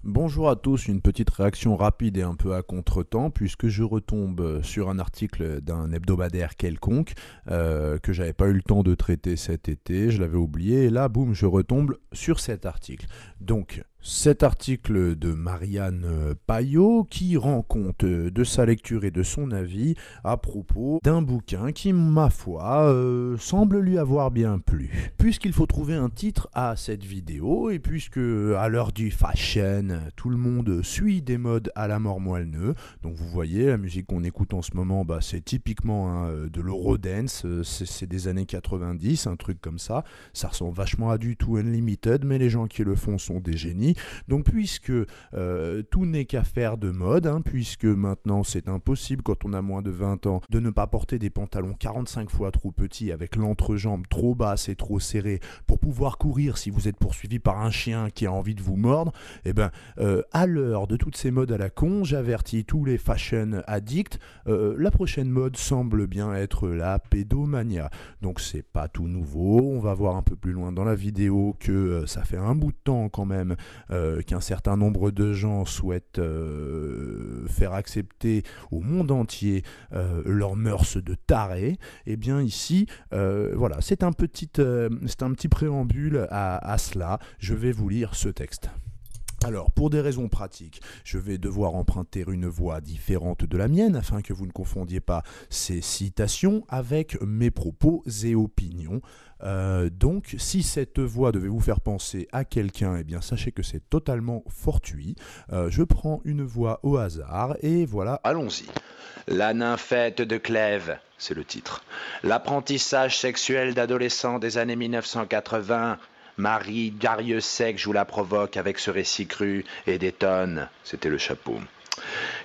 Bonjour à tous, une petite réaction rapide et un peu à contretemps puisque je retombe sur un article d'un hebdomadaire quelconque que j'avais pas eu le temps de traiter cet été, je l'avais oublié et là boum je retombe sur cet article. Donc cet article de Marianne Payot qui rend compte de sa lecture et de son avis à propos d'un bouquin qui, ma foi, semble lui avoir bien plu. Puisqu'il faut trouver un titre à cette vidéo et puisque à l'heure du fashion, tout le monde suit des modes à la mort moelle-neu, donc vous voyez, la musique qu'on écoute en ce moment, c'est typiquement de l'Eurodance, c'est des années 90, un truc comme ça ressemble vachement à du Too Unlimited, mais les gens qui le font sont des génies. Donc puisque tout n'est qu'affaire de mode, puisque maintenant c'est impossible quand on a moins de 20 ans de ne pas porter des pantalons 45 fois trop petits avec l'entrejambe trop basse et trop serrée pour pouvoir courir si vous êtes poursuivi par un chien qui a envie de vous mordre, à l'heure de toutes ces modes à la con, j'avertis tous les fashion addicts, la prochaine mode semble bien être la pédomania. Donc c'est pas tout nouveau, on va voir un peu plus loin dans la vidéo que ça fait un bout de temps quand même qu'un certain nombre de gens souhaitent faire accepter au monde entier leurs mœurs de taré. Et bien ici, voilà, c'est un petit préambule à cela. Je vais vous lire ce texte. Alors, pour des raisons pratiques, je vais devoir emprunter une voix différente de la mienne afin que vous ne confondiez pas ces citations avec mes propos et opinions. Donc, si cette voix devait vous faire penser à quelqu'un, eh bien, sachez que c'est totalement fortuit. Je prends une voix au hasard et voilà. Allons-y. La nymphette de Clèves, c'est le titre. L'apprentissage sexuel d'adolescents des années 1980. Marie Darrieussecq joue la provoque avec ce récit cru et détonne. C'était le chapeau.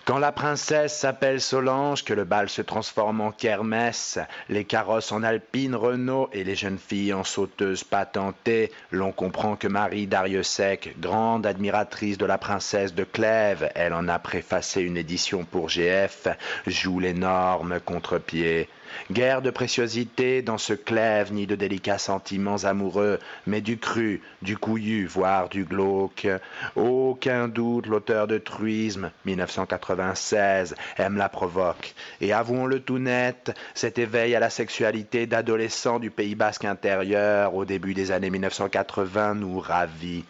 Quand la princesse s'appelle Solange, que le bal se transforme en kermesse, les carrosses en Alpine, Renault et les jeunes filles en sauteuses patentées, l'on comprend que Marie Darrieussecq, grande admiratrice de la princesse de Clèves, elle en a préfacé une édition pour GF, joue l'énorme contre-pied. Guère de préciosité dans ce Clèves, ni de délicats sentiments amoureux, mais du cru, du couillu, voire du glauque. Aucun doute, l'auteur de Truisme, 1996, aime la provoque. Et avouons-le tout net, cet éveil à la sexualité d'adolescents du Pays basque intérieur, au début des années 1980, nous ravit.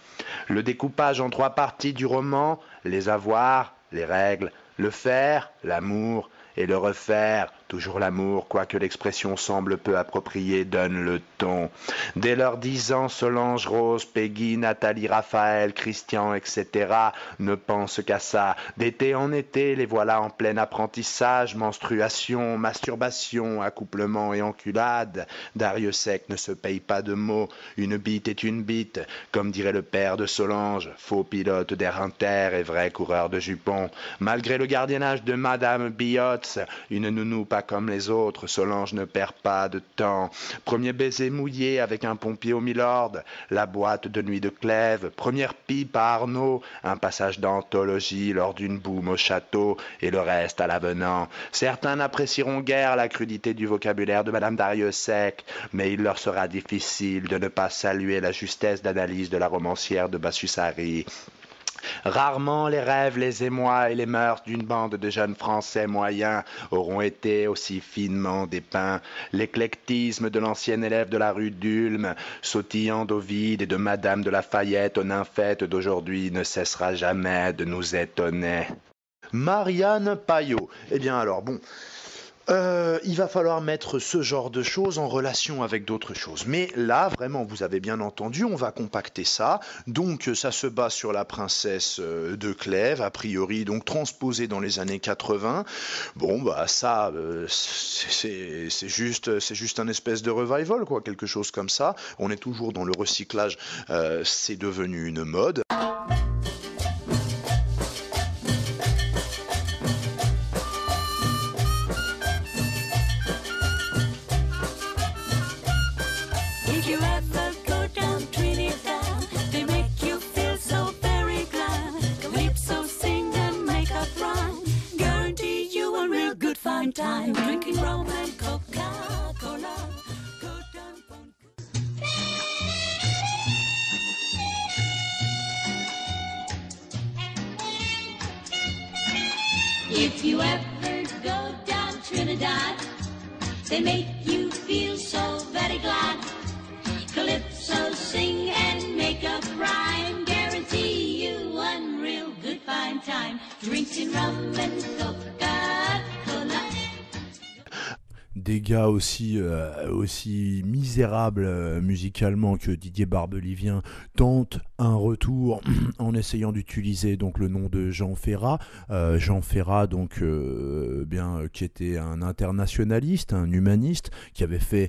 Le découpage en 3 parties du roman, les avoirs, les règles, le faire, l'amour, et le refaire, toujours l'amour, quoique l'expression semble peu appropriée, donne le ton. Dès leurs 10 ans, Solange, Rose, Peggy, Nathalie, Raphaël, Christian, etc. ne pensent qu'à ça. D'été en été, les voilà en plein apprentissage, menstruation, masturbation, accouplement et enculade. Darrieussecq ne se paye pas de mots, une bite est une bite, comme dirait le père de Solange, faux pilote d'Air Inter et vrai coureur de jupons. Malgré le gardiennage de Madame Biotz, une nounou pas comme les autres, Solange ne perd pas de temps. Premier baiser mouillé avec un pompier au Milord, la boîte de nuit de Clèves, première pipe à Arnaud, un passage d'anthologie lors d'une boum au château, et le reste à l'avenant. Certains n'apprécieront guère la crudité du vocabulaire de Madame Darrieussecq, mais il leur sera difficile de ne pas saluer la justesse d'analyse de la romancière de Bassus-Harry. Rarement les rêves, les émois et les mœurs d'une bande de jeunes Français moyens auront été aussi finement dépeints. L'éclectisme de l'ancien élève de la rue d'Ulm, sautillant d'Ovide et de Madame de Lafayette aux nymphètes d'aujourd'hui, ne cessera jamais de nous étonner. Marianne Payot. Eh bien alors, bon... il va falloir mettre ce genre de choses en relation avec d'autres choses. Mais là, vraiment, vous avez bien entendu, on va compacter ça. Donc, ça se base sur la princesse de Clèves, a priori, donc transposée dans les années 80. Bon, ça, c'est juste un espèce de revival, quoi, quelque chose comme ça. On est toujours dans le recyclage, c'est devenu une mode. Time drinking rum and Coca-Cola. If you ever go down Trinidad, they make you feel so very glad. Calypso, sing and make up rhyme, guarantee you one real good fine time. Drinking rum and Coca-Cola. Des gars aussi misérables musicalement que Didier Barbelivien tentent un retour en essayant d'utiliser donc le nom de Jean Ferrat. Jean Ferrat donc qui était un internationaliste, un humaniste qui avait fait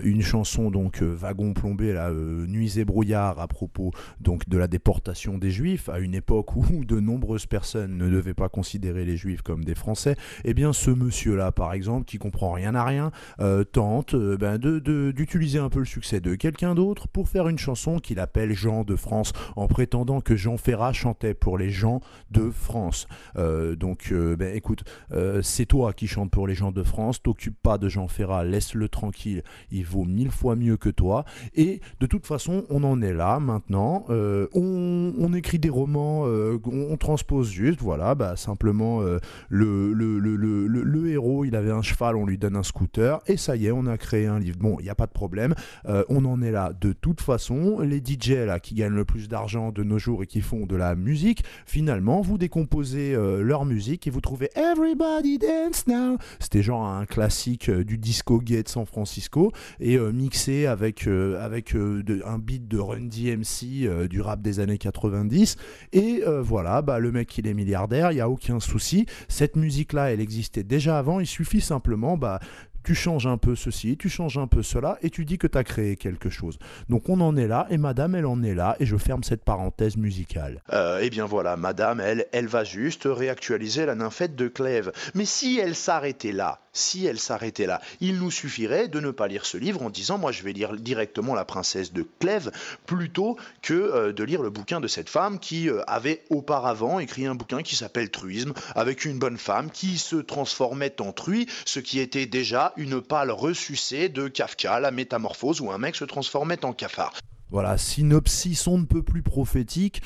une chanson donc Wagon plombé là, Nuits et brouillard à propos donc de la déportation des Juifs à une époque où de nombreuses personnes ne devaient pas considérer les Juifs comme des Français. Eh bien ce monsieur là par exemple qui comprend rien à rien tente d'utiliser un peu le succès de quelqu'un d'autre pour faire une chanson qu'il appelle Jean de France en prétendant que Jean Ferrat chantait pour les gens de France. Écoute, c'est toi qui chantes pour les gens de France, t'occupes pas de Jean Ferrat, laisse-le tranquille, il vaut 1000 fois mieux que toi. Et de toute façon, on en est là maintenant, on écrit des romans, on transpose juste, voilà, simplement le héros, il avait un cheval, on lui donne un scooter, et ça y est, on a créé un livre. Bon, il n'y a pas de problème, on en est là de toute façon. Les DJ là, qui gagnent le plus d'argent de nos jours et qui font de la musique, finalement, vous décomposez leur musique et vous trouvez Everybody Dance Now. C'était genre un classique du disco gay de San Francisco et mixé avec un beat de Run DMC du rap des années 90. Et voilà, le mec il est milliardaire, il n'y a aucun souci. Cette musique-là, elle existait déjà avant, il suffit simplement tu changes un peu ceci, tu changes un peu cela, et tu dis que tu as créé quelque chose. Donc on en est là, et madame, elle en est là, et je ferme cette parenthèse musicale. Eh bien voilà, madame, elle va juste réactualiser la nymphette de Clèves. Mais si elle s'arrêtait là, il nous suffirait de ne pas lire ce livre en disant « Moi, je vais lire directement La princesse de Clèves » plutôt que de lire le bouquin de cette femme qui avait auparavant écrit un bouquin qui s'appelle Truisme, avec une bonne femme qui se transformait en truie, ce qui était déjà une pâle ressucée de Kafka, la métamorphose où un mec se transformait en cafard. Voilà, synopsis on ne peut plus prophétique,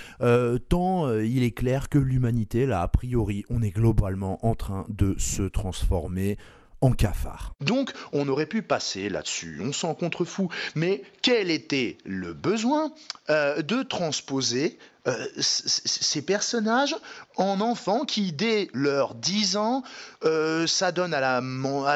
tant il est clair que l'humanité, là, a priori, on est globalement en train de se transformer en cafard. Donc, on aurait pu passer là-dessus, on s'en contrefou, mais quel était le besoin de transposer ces personnages en enfants qui, dès leurs 10 ans, s'adonnent à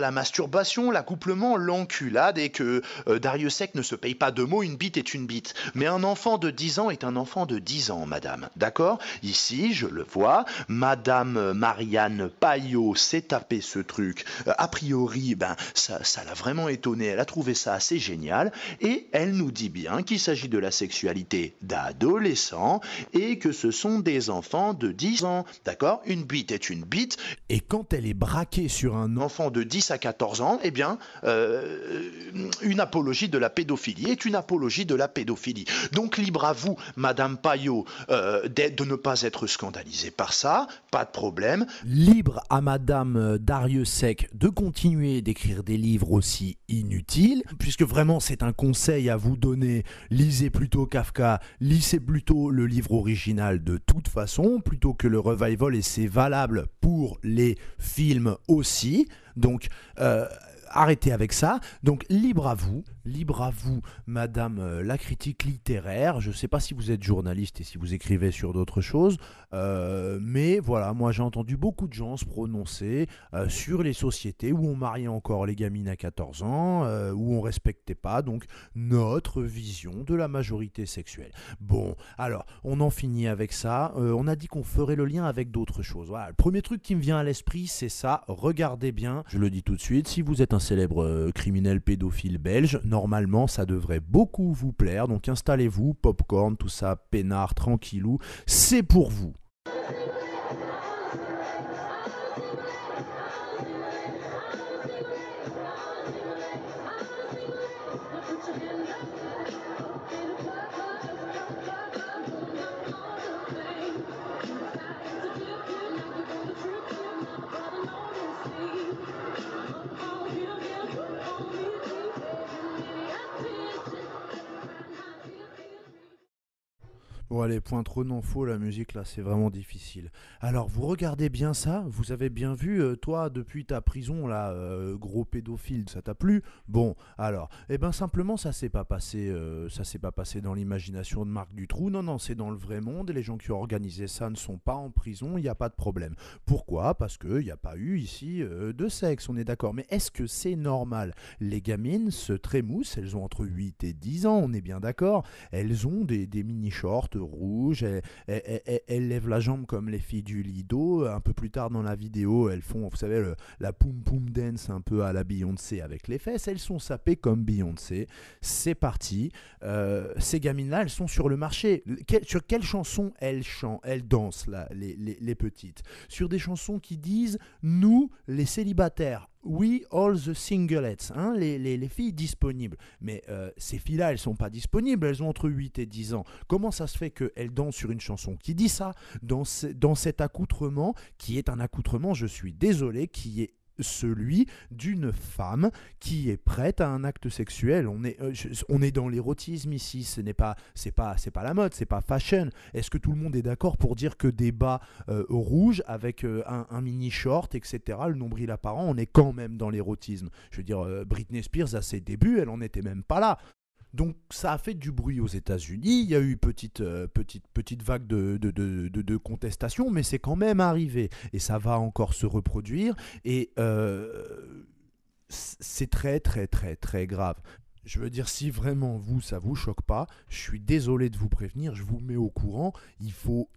la masturbation, l'accouplement, l'enculade, et que Darius Sec ne se paye pas de mots, une bite est une bite. Mais un enfant de 10 ans est un enfant de 10 ans, madame. D'accord ? Ici, je le vois, madame Marianne Payot s'est tapé ce truc. A priori, ça l'a vraiment étonnée, elle a trouvé ça assez génial, et elle nous dit bien qu'il s'agit de la sexualité d'adolescents, et que ce sont des enfants de 10 ans, d'accord ? Une bite est une bite. Et quand elle est braquée sur un enfant de 10 à 14 ans, eh bien, une apologie de la pédophilie est une apologie de la pédophilie. Donc, libre à vous, madame Payot, de ne pas être scandalisée par ça, pas de problème. Libre à madame Darius Sec de continuer d'écrire des livres aussi inutiles, puisque vraiment c'est un conseil à vous donner, lisez plutôt Kafka, lisez plutôt le livre original de toute façon, plutôt que le revival, et c'est valable pour les films aussi. Donc arrêtez avec ça. Donc libre à vous, madame la critique littéraire. Je ne sais pas si vous êtes journaliste et si vous écrivez sur d'autres choses, mais voilà, moi j'ai entendu beaucoup de gens se prononcer sur les sociétés où on mariait encore les gamines à 14 ans, où on respectait pas donc notre vision de la majorité sexuelle. Bon, alors on en finit avec ça. On a dit qu'on ferait le lien avec d'autres choses. Voilà, le premier truc qui me vient à l'esprit, c'est ça. Regardez bien, je le dis tout de suite, si vous êtes un célèbre criminel pédophile belge, normalement ça devrait beaucoup vous plaire, donc installez-vous, popcorn, tout ça, peinard, tranquillou, c'est pour vous. Bon allez, point trop non faux, la musique là c'est vraiment difficile. Alors vous regardez bien ça, vous avez bien vu, toi depuis ta prison là, gros pédophile, ça t'a plu? Bon, alors, eh ben simplement ça s'est pas passé dans l'imagination de Marc Dutroux, non non, c'est dans le vrai monde et les gens qui ont organisé ça ne sont pas en prison, il n'y a pas de problème. Pourquoi? Parce qu'il n'y a pas eu ici de sexe, on est d'accord. Mais est-ce que c'est normal? Les gamines se trémoussent, elles ont entre 8 et 10 ans, on est bien d'accord. Elles ont des mini-shorts rouges, elles lèvent la jambe comme les filles du Lido. Un peu plus tard dans la vidéo, elles font, vous savez, la poum poum dance un peu à la Beyoncé avec les fesses. Elles sont sapées comme Beyoncé. C'est parti. Ces gamines-là, elles sont sur le marché. Sur quelle chanson elles chantent, elles dansent, là, les petites? Sur des chansons qui disent « Nous, les célibataires ». We all the singlettes, hein, les filles disponibles. Mais ces filles-là, elles ne sont pas disponibles, elles ont entre 8 et 10 ans. Comment ça se fait qu'elles dansent sur une chanson qui dit ça, dans cet accoutrement, qui est un accoutrement, je suis désolé, qui est celui d'une femme qui est prête à un acte sexuel. On est dans l'érotisme ici, c'est pas la mode, c'est pas fashion. Est-ce que tout le monde est d'accord pour dire que des bas rouges avec un mini short, etc., le nombril apparent, on est quand même dans l'érotisme? Je veux dire, Britney Spears à ses débuts, elle en était même pas là. Donc ça a fait du bruit aux États-Unis, il y a eu petite vague de contestation, mais c'est quand même arrivé et ça va encore se reproduire et c'est très très très très grave. Je veux dire, si vraiment ça vous choque pas, je suis désolé de vous prévenir, je vous mets au courant, il faut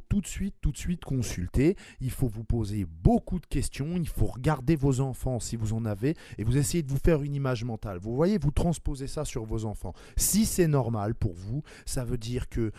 tout de suite consulter, il faut vous poser beaucoup de questions, il faut regarder vos enfants si vous en avez, et vous essayez de vous faire une image mentale. Vous voyez, vous transposez ça sur vos enfants. Si c'est normal pour vous, ça veut dire que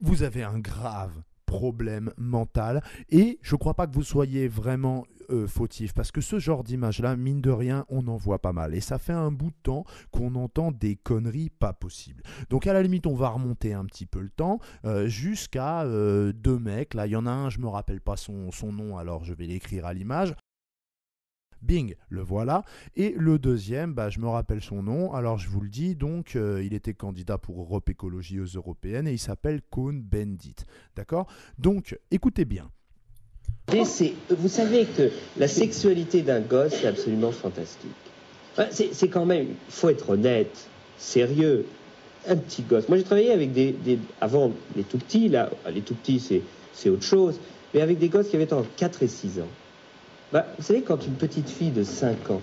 vous avez un grave problème mental, et je ne crois pas que vous soyez vraiment fautif, parce que ce genre d'image-là, mine de rien, on en voit pas mal. Et ça fait un bout de temps qu'on entend des conneries pas possibles. Donc à la limite, on va remonter un petit peu le temps, jusqu'à deux mecs. Là, il y en a un, je me rappelle pas son nom, alors je vais l'écrire à l'image. Bing, le voilà. Et le deuxième, je me rappelle son nom, alors je vous le dis, donc il était candidat pour Europe Écologie aux Européennes et il s'appelle Cohn-Bendit. D'accord? Donc, écoutez bien. Vous savez que la sexualité d'un gosse, c'est absolument fantastique. C'est quand même, il faut être honnête, sérieux. Un petit gosse. Moi, j'ai travaillé avec avant les tout petits, là, les tout petits, c'est autre chose, mais avec des gosses qui avaient entre 4 et 6 ans. Vous savez, quand une petite fille de 5 ans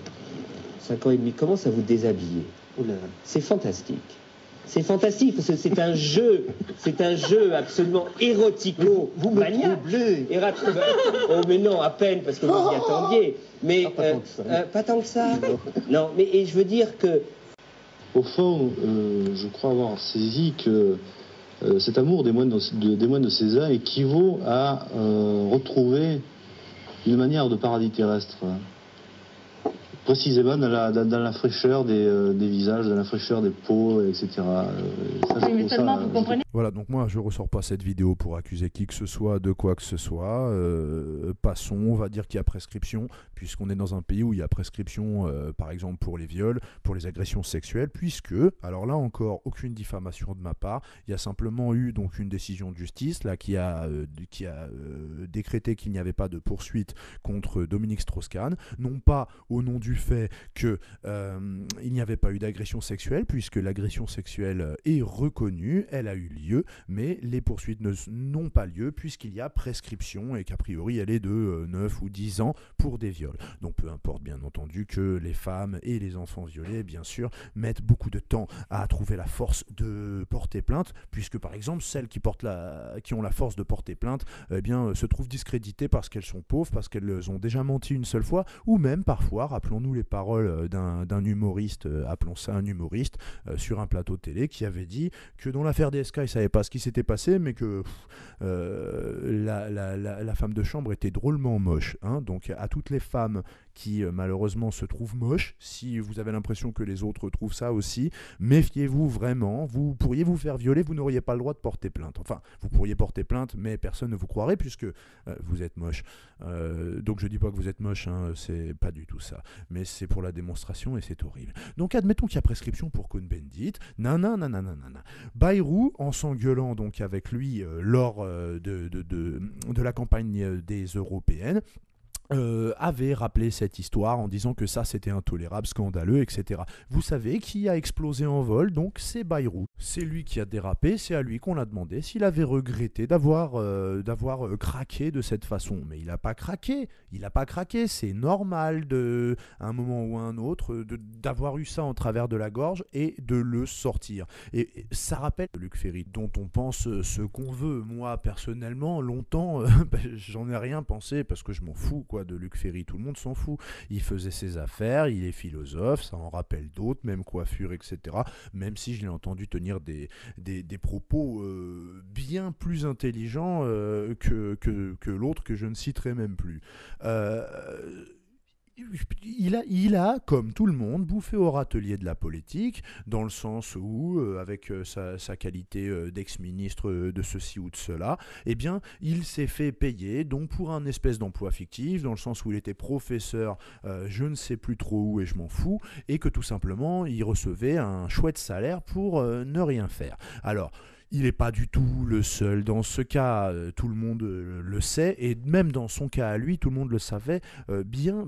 et demi, commence à vous déshabiller, c'est fantastique. C'est fantastique, parce que c'est un jeu absolument érotico. Vous me troublez. Oh, mais non, à peine, parce que vous y attendiez. Mais pas tant que ça. Non, mais et je veux dire que... Au fond, je crois avoir saisi que cet amour des moines de Césaire équivaut à retrouver une manière de paradis terrestre. Précisément dans la fraîcheur des visages, dans la fraîcheur des peaux, etc. Oui, mais seulement, vous comprenez. Voilà, donc moi je ressors pas cette vidéo pour accuser qui que ce soit de quoi que ce soit. Passons, on va dire qu'il y a prescription, puisqu'on est dans un pays où il y a prescription, par exemple pour les viols, pour les agressions sexuelles, puisque, alors là encore, aucune diffamation de ma part, il y a simplement eu donc une décision de justice là, qui a décrété qu'il n'y avait pas de poursuite contre Dominique Strauss-Kahn, non pas au nom du fait qu'il n'y avait pas eu d'agression sexuelle, puisque l'agression sexuelle est reconnue, elle a eu lieu, mais les poursuites n'ont pas lieu, puisqu'il y a prescription et qu'a priori elle est de 9 ou 10 ans pour des viols. Donc peu importe bien entendu que les femmes et les enfants violés, bien sûr, mettent beaucoup de temps à trouver la force de porter plainte, puisque par exemple celles qui ont la force de porter plainte se trouvent discréditées parce qu'elles sont pauvres, parce qu'elles ont déjà menti une seule fois, ou même parfois, rappelons-nous les paroles d'un humoriste, appelons ça un humoriste, sur un plateau de télé, qui avait dit que dans l'affaire DSK, il ne savait pas ce qui s'était passé, mais que la femme de chambre était drôlement moche. Hein. Donc à toutes les femmes qui malheureusement se trouvent moches, si vous avez l'impression que les autres trouvent ça aussi, méfiez-vous vraiment, vous pourriez vous faire violer, vous n'auriez pas le droit de porter plainte. Enfin, vous pourriez porter plainte, mais personne ne vous croirait puisque vous êtes moche. Donc je dis pas que vous êtes moche, hein, c'est pas du tout ça. Mais mais c'est pour la démonstration et c'est horrible. Donc admettons qu'il y a prescription pour Cohn-Bendit, nanana. Bayrou, en s'engueulant donc avec lui lors de la campagne des européennes, avait rappelé cette histoire en disant que ça c'était intolérable, scandaleux, etc. Vous savez qui a explosé en vol, donc c'est Bayrou. C'est lui qui a dérapé, c'est à lui qu'on l'a demandé s'il avait regretté d'avoir craqué de cette façon. Mais il n'a pas craqué, c'est normal à un moment ou à un autre d'avoir eu ça en travers de la gorge et de le sortir. Et ça rappelle Luc Ferry, dont on pense ce qu'on veut. Moi personnellement, longtemps, j'en ai rien pensé parce que je m'en fous quoi de Luc Ferry, tout le monde s'en fout. Il faisait ses affaires, il est philosophe, ça en rappelle d'autres, même coiffure, etc. Même si je l'ai entendu tenir des propos bien plus intelligents que l'autre que je ne citerai même plus. Il a, comme tout le monde, bouffé au râtelier de la politique, dans le sens où, avec sa qualité d'ex-ministre de ceci ou de cela, eh bien, il s'est fait payer donc pour un espèce d'emploi fictif, dans le sens où il était professeur, je ne sais plus trop où et je m'en fous, et que tout simplement, il recevait un chouette salaire pour ne rien faire. Alors, il n'est pas du tout le seul dans ce cas, tout le monde le sait, et même dans son cas à lui, tout le monde le savait bien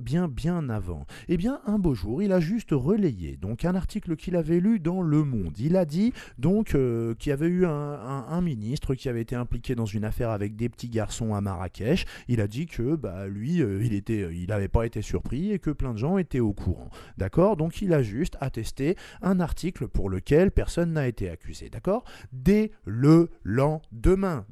avant. Eh bien, un beau jour, il a juste relayé donc un article qu'il avait lu dans Le Monde. Il a dit donc qu'il y avait eu un ministre qui avait été impliqué dans une affaire avec des petits garçons à Marrakech. Il a dit que lui, il n'avait pas été surpris et que plein de gens étaient au courant. D'accord ? Donc il a juste attesté un article pour lequel personne n'a été accusé. D'accord ? Dès le lendemain,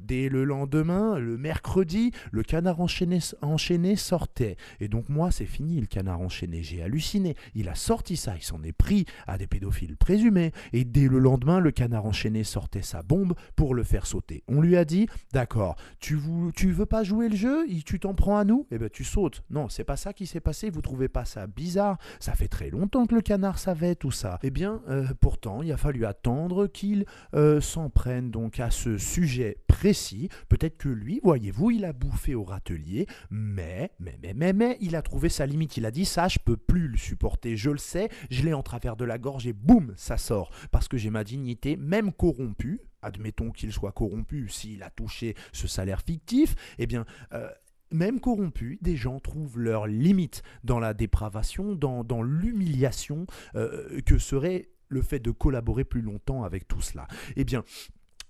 le mercredi, le Canard enchaîné sortait. Et donc moi, c'est fini le Canard enchaîné, j'ai halluciné. Il a sorti ça, il s'en est pris à des pédophiles présumés. Et dès le lendemain, le Canard enchaîné sortait sa bombe pour le faire sauter. On lui a dit, d'accord, tu veux pas jouer le jeu, tu t'en prends à nous, eh ben tu sautes. Non, c'est pas ça qui s'est passé, vous trouvez pas ça bizarre? Ça fait très longtemps que le Canard savait tout ça. Eh bien, pourtant, il a fallu attendre qu'il s'en prenne donc à ce sujet précis. Peut-être que lui, voyez-vous, il a bouffé au râtelier, mais il a trouvé sa limite. Il a dit, ça, je peux plus le supporter, je le sais, je l'ai en travers de la gorge et boum, ça sort. Parce que j'ai ma dignité, même corrompue, admettons qu'il soit corrompu s'il a touché ce salaire fictif, eh bien... même corrompus, des gens trouvent leur limite dans la dépravation, dans l'humiliation que serait le fait de collaborer plus longtemps avec tout cela. Eh bien,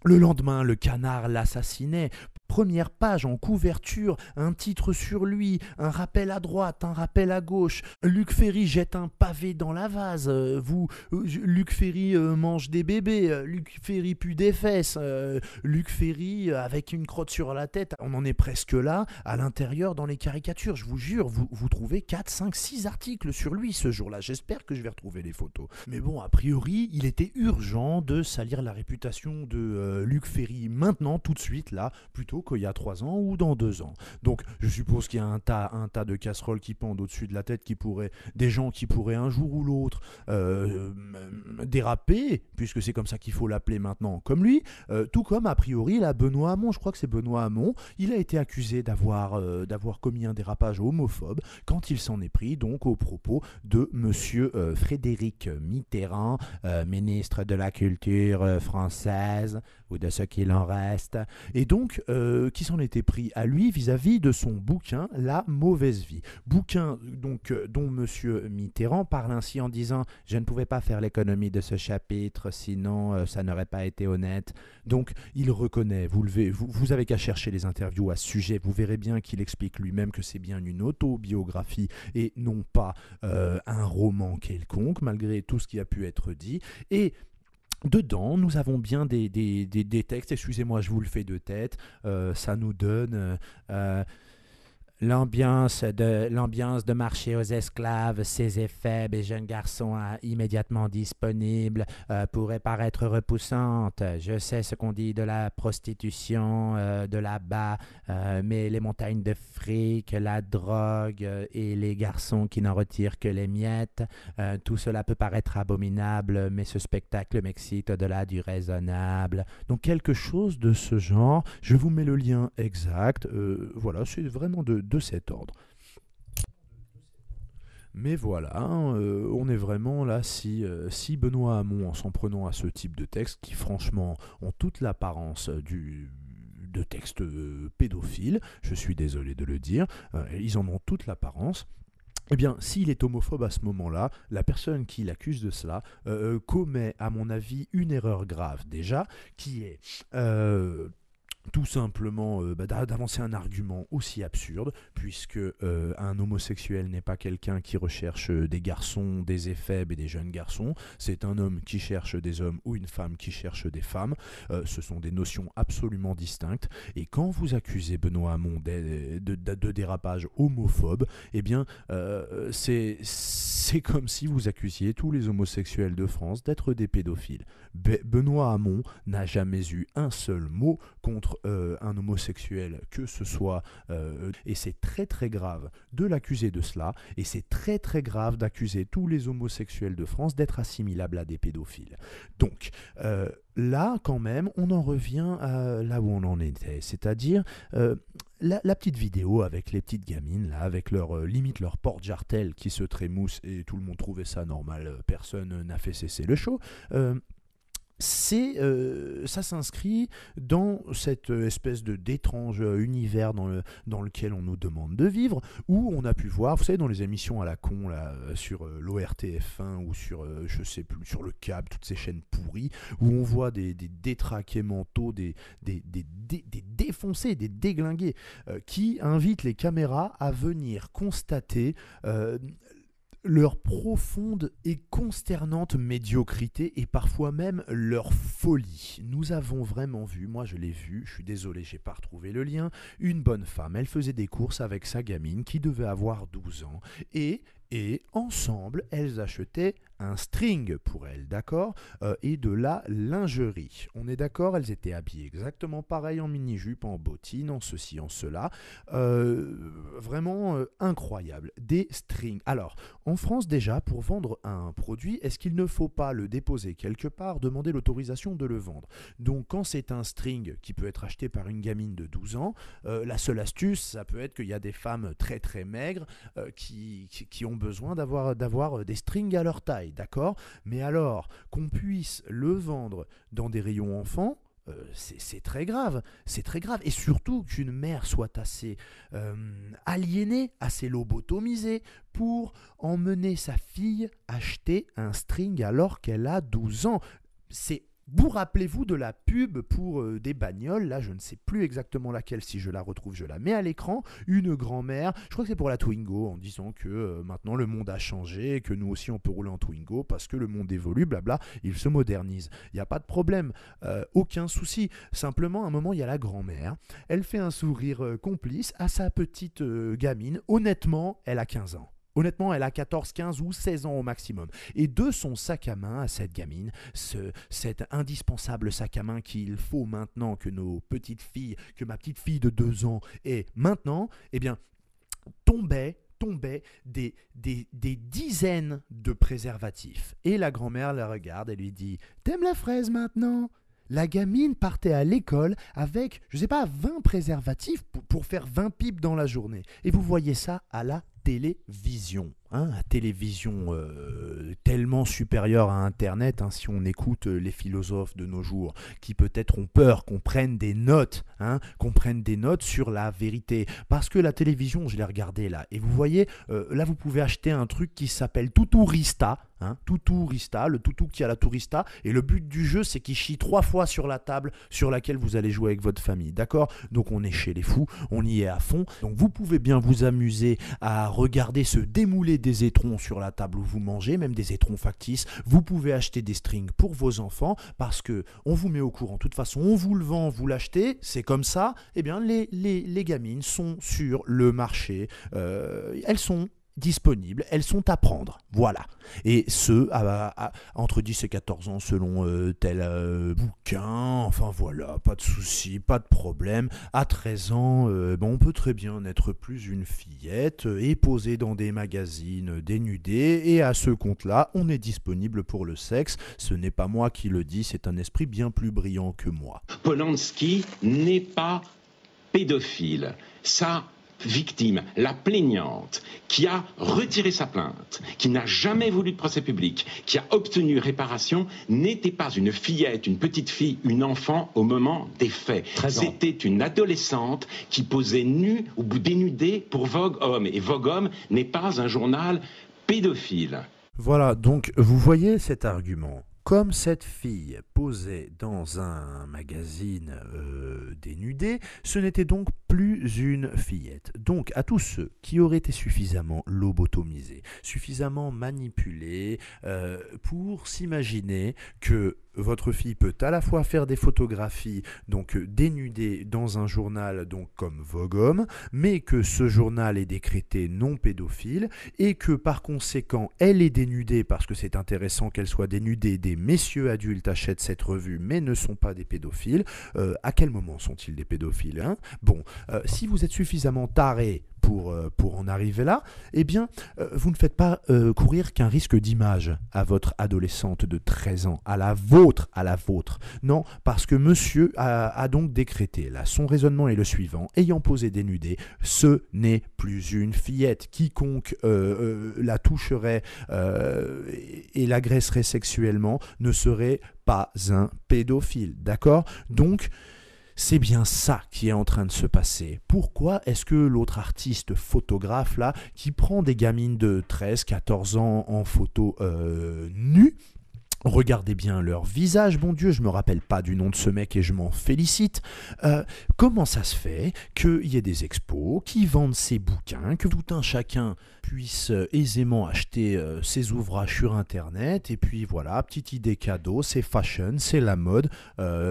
le lendemain, le Canard l'assassinait. Première page en couverture, un titre sur lui, un rappel à droite, un rappel à gauche. Luc Ferry jette un pavé dans la vase. Luc Ferry mange des bébés. Luc Ferry pue des fesses. Luc Ferry avec une crotte sur la tête. On en est presque là, à l'intérieur, dans les caricatures. Je vous jure, vous trouvez 4, 5, 6 articles sur lui ce jour-là. J'espère que je vais retrouver les photos. Mais bon, a priori, il était urgent de salir la réputation de Luc Ferry maintenant, tout de suite, là, plutôt qu'il y a 3 ans ou dans 2 ans. Donc je suppose qu'il y a un tas de casseroles qui pendent au-dessus de la tête, des gens qui pourraient un jour ou l'autre déraper, puisque c'est comme ça qu'il faut l'appeler maintenant, comme lui, tout comme a priori là, Benoît Hamon, je crois que c'est Benoît Hamon, il a été accusé d'avoir commis un dérapage homophobe quand il s'en est pris donc au propos de monsieur Frédéric Mitterrand, ministre de la Culture française, ou de ce qu'il en reste, et donc qui s'en était pris à lui vis-à-vis de son bouquin La mauvaise vie. Bouquin donc dont monsieur Mitterrand parle ainsi en disant « Je ne pouvais pas faire l'économie de ce chapitre, sinon ça n'aurait pas été honnête ». Donc il reconnaît, vous avez qu'à chercher les interviews à ce sujet, vous verrez bien qu'il explique lui-même que c'est bien une autobiographie et non pas un roman quelconque, malgré tout ce qui a pu être dit. Et dedans, nous avons bien des textes, excusez-moi, je vous le fais de tête, ça nous donne l'ambiance de marché aux esclaves, ses effets, des jeunes garçons immédiatement disponibles, pourraient paraître repoussantes. Je sais ce qu'on dit de la prostitution, de là-bas, mais les montagnes de fric, la drogue et les garçons qui n'en retirent que les miettes, tout cela peut paraître abominable, mais ce spectacle m'excite au-delà du raisonnable. Donc quelque chose de ce genre, je vous mets le lien exact, voilà, c'est vraiment de cet ordre. Mais voilà, on est vraiment là, si Benoît Hamon, en s'en prenant à ce type de texte, qui franchement ont toute l'apparence de textes pédophiles, je suis désolé de le dire, ils en ont toute l'apparence. Eh bien, s'il est homophobe à ce moment-là, la personne qui l'accuse de cela commet, à mon avis, une erreur grave déjà, qui est tout simplement d'avancer un argument aussi absurde, puisque un homosexuel n'est pas quelqu'un qui recherche des garçons, des éphèbes et des jeunes garçons, c'est un homme qui cherche des hommes ou une femme qui cherche des femmes. Ce sont des notions absolument distinctes, et quand vous accusez Benoît Hamon de dérapage homophobe, eh bien c'est comme si vous accusiez tous les homosexuels de France d'être des pédophiles. Benoît Hamon n'a jamais eu un seul mot contre un homosexuel que ce soit, et c'est très très grave de l'accuser de cela, et c'est très très grave d'accuser tous les homosexuels de France d'être assimilables à des pédophiles. Donc là quand même on en revient à là où on en était, c'est-à-dire la petite vidéo avec les petites gamines là, avec limite leur porte-jartel qui se trémousse et tout le monde trouvait ça normal, personne n'a fait cesser le show. Ça s'inscrit dans cette espèce d'étrange univers dans lequel on nous demande de vivre, où on a pu voir, vous savez, dans les émissions à la con là, sur l'ORTF1 ou sur, je sais plus, sur le câble, toutes ces chaînes pourries, où on voit des détraqués mentaux, des défoncés, des déglingués, qui invitent les caméras à venir constater leur profonde et consternante médiocrité et parfois même leur folie. Nous avons vraiment vu, moi je l'ai vu, je suis désolé, j'ai pas retrouvé le lien, une bonne femme, elle faisait des courses avec sa gamine qui devait avoir 12 ans et ensemble, elles achetaient un string pour elle, d'accord, et de la lingerie. On est d'accord, elles étaient habillées exactement pareil, en mini-jupe, en bottines, en ceci, en cela. Vraiment incroyable. Des strings. Alors, en France déjà, pour vendre un produit, est-ce qu'il ne faut pas le déposer quelque part, demander l'autorisation de le vendre? Donc, quand c'est un string qui peut être acheté par une gamine de 12 ans, la seule astuce, ça peut être qu'il y a des femmes très très maigres qui ont besoin d'avoir des strings à leur taille, d'accord? Mais alors, qu'on puisse le vendre dans des rayons enfants, c'est très grave, c'est très grave. Et surtout qu'une mère soit assez aliénée, assez lobotomisée pour emmener sa fille acheter un string alors qu'elle a 12 ans. Vous rappelez-vous de la pub pour des bagnoles, là je ne sais plus exactement laquelle, si je la retrouve je la mets à l'écran, une grand-mère, je crois que c'est pour la Twingo, en disant que maintenant le monde a changé, et que nous aussi on peut rouler en Twingo parce que le monde évolue, blabla, il se modernise. Il n'y a pas de problème, aucun souci, simplement à un moment il y a la grand-mère, elle fait un sourire complice à sa petite gamine, honnêtement elle a 15 ans. Honnêtement, elle a 14, 15 ou 16 ans au maximum. Et de son sac à main à cette gamine, cet indispensable sac à main qu'il faut maintenant que nos petites filles, que ma petite fille de 2 ans ait maintenant, eh bien, tombaient des dizaines de préservatifs. Et la grand-mère la regarde et lui dit « T'aimes la fraise maintenant ?» La gamine partait à l'école avec, je sais pas, 20 préservatifs pour faire 20 pipes dans la journée. Et vous voyez ça à la télévision. La télévision tellement supérieure à Internet, si on écoute les philosophes de nos jours, qui peut-être ont peur qu'on prenne des notes, sur la vérité. Parce que la télévision, je l'ai regardée là, et vous voyez, là vous pouvez acheter un truc qui s'appelle Toutourista, Toutourista, le toutou qui a la tourista, et le but du jeu c'est qu'il chie 3 fois sur la table sur laquelle vous allez jouer avec votre famille, d'accord? Donc on est chez les fous, on y est à fond, donc vous pouvez bien vous amuser à regarder se démouler des étrons sur la table où vous mangez, même des étrons factices. Vous pouvez acheter des strings pour vos enfants parce que on vous met au courant. De toute façon, on vous le vend, vous l'achetez, c'est comme ça. Eh bien, les gamines sont sur le marché. Elles sont disponibles, elles sont à prendre, voilà. Et ce, entre 10 et 14 ans, selon tel bouquin, enfin voilà, pas de souci, pas de problème. À 13 ans, on peut très bien n'être plus une fillette et poser dans des magazines dénudés, et à ce compte-là, on est disponible pour le sexe. Ce n'est pas moi qui le dis, c'est un esprit bien plus brillant que moi. Polanski n'est pas pédophile. Ça, victime, la plaignante, qui a retiré sa plainte, qui n'a jamais voulu de procès public, qui a obtenu réparation, n'était pas une fillette, une petite fille, une enfant au moment des faits. C'était une adolescente qui posait nue ou dénudée pour Vogue Homme. Et Vogue Homme n'est pas un journal pédophile. Voilà, donc vous voyez cet argument. Comme cette fille posait dans un magazine dénudé, ce n'était donc plus une fillette. Donc à tous ceux qui auraient été suffisamment lobotomisés, suffisamment manipulés pour s'imaginer que votre fille peut à la fois faire des photographies donc dénudées dans un journal donc comme Vogue Homme, mais que ce journal est décrété non pédophile et que par conséquent elle est dénudée parce que c'est intéressant qu'elle soit dénudée. Des messieurs adultes achètent cette revue mais ne sont pas des pédophiles. À quel moment sont-ils des pédophiles, hein? Bon, si vous êtes suffisamment taré pour en arriver là, eh bien, vous ne faites pas courir qu'un risque d'image à votre adolescente de 13 ans, à la vôtre. Non, parce que monsieur a donc décrété, là, son raisonnement est le suivant, ayant posé dénudé, ce n'est plus une fillette. Quiconque la toucherait et l'agresserait sexuellement ne serait pas un pédophile, d'accord? Donc, c'est bien ça qui est en train de se passer. Pourquoi est-ce que l'autre artiste photographe là, qui prend des gamines de 13, 14 ans en photo nues, regardez bien leur visage, bon Dieu, je me rappelle pas du nom de ce mec et je m'en félicite. Comment ça se fait qu'il y ait des expos qui vendent ces bouquins, que tout un chacun puisse aisément acheter ses ouvrages sur internet, et puis voilà, petite idée cadeau, c'est fashion, c'est la mode,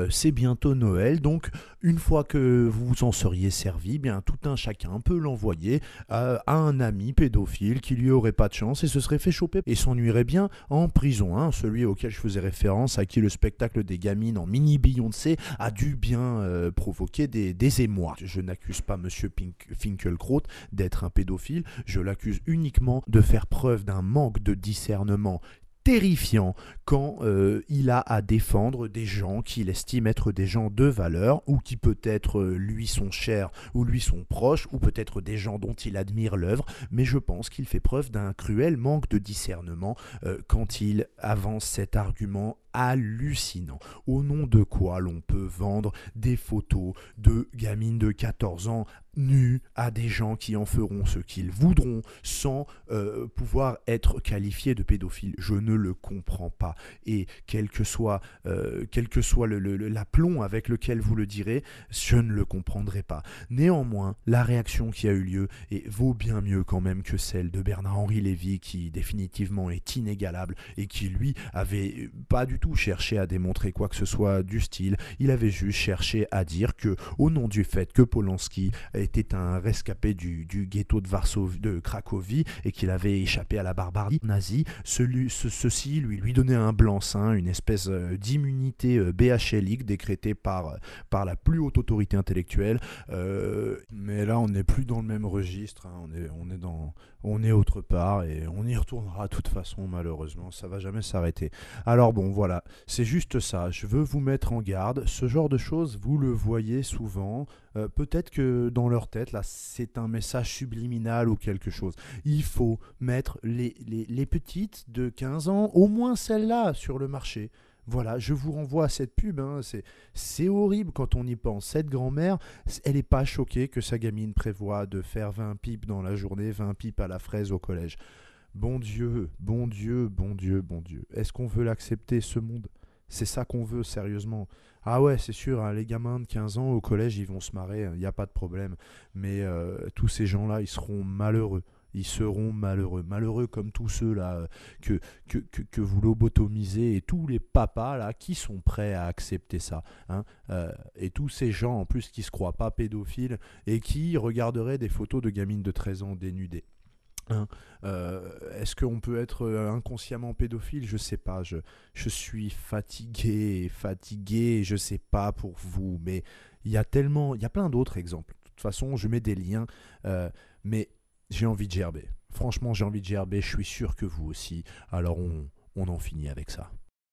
c'est bientôt Noël, donc une fois que vous vous en seriez servi, bien tout un chacun peut l'envoyer à un ami pédophile qui lui aurait pas de chance et se serait fait choper et s'ennuierait bien en prison, hein, celui auquel je faisais référence, à qui le spectacle des gamines en mini Beyoncé a dû bien provoquer des émois. Je n'accuse pas monsieur Finkielkraut d'être un pédophile, je l'accuse uniquement de faire preuve d'un manque de discernement terrifiant quand il a à défendre des gens qu'il estime être des gens de valeur, ou qui peut-être lui sont chers ou lui sont proches, ou peut-être des gens dont il admire l'œuvre, mais je pense qu'il fait preuve d'un cruel manque de discernement quand il avance cet argument hallucinant. Au nom de quoi l'on peut vendre des photos de gamines de 14 ans nues à des gens qui en feront ce qu'ils voudront sans pouvoir être qualifiés de pédophiles? Je ne le comprends pas. Et quel que soit l'aplomb avec lequel vous le direz, je ne le comprendrai pas. Néanmoins, la réaction qui a eu lieu vaut bien mieux quand même que celle de Bernard-Henri Lévy, qui définitivement est inégalable et qui lui avait pas du tout cherché à démontrer quoi que ce soit du style. Il avait juste cherché à dire que, au nom du fait que Polanski était un rescapé du ghetto de Cracovie et qu'il avait échappé à la barbarie nazie, ceci lui donnait un blanc-seing, une espèce d'immunité BHLique décrétée par la plus haute autorité intellectuelle. Mais là, on n'est plus dans le même registre, hein. On est autre part et on y retournera de toute façon, malheureusement, ça va jamais s'arrêter. Alors bon, voilà, c'est juste ça, je veux vous mettre en garde, ce genre de choses, vous le voyez souvent, peut-être que dans leur tête, là, c'est un message subliminal ou quelque chose. Il faut mettre les petites de 15 ans, au moins celles-là, sur le marché. Voilà, je vous renvoie à cette pub, hein. C'est horrible quand on y pense. Cette grand-mère, elle n'est pas choquée que sa gamine prévoit de faire 20 pipes dans la journée, 20 pipes à la fraise au collège. Bon Dieu, bon Dieu, bon Dieu, bon Dieu. Est-ce qu'on veut l'accepter, ce monde ? C'est ça qu'on veut, sérieusement. Ah ouais, c'est sûr, hein, les gamins de 15 ans au collège, ils vont se marrer, il n'y a pas de problème. Mais tous ces gens-là, ils seront malheureux. Ils seront malheureux comme tous ceux-là que vous lobotomisez, et tous les papas là qui sont prêts à accepter ça, hein, et tous ces gens en plus qui se croient pas pédophiles et qui regarderaient des photos de gamines de 13 ans dénudées. Hein, est-ce qu'on peut être inconsciemment pédophile? Je sais pas, je suis fatigué, je sais pas pour vous, mais il y a plein d'autres exemples. De toute façon, je mets des liens, mais j'ai envie de gerber. Franchement, j'ai envie de gerber, je suis sûr que vous aussi. Alors on en finit avec ça.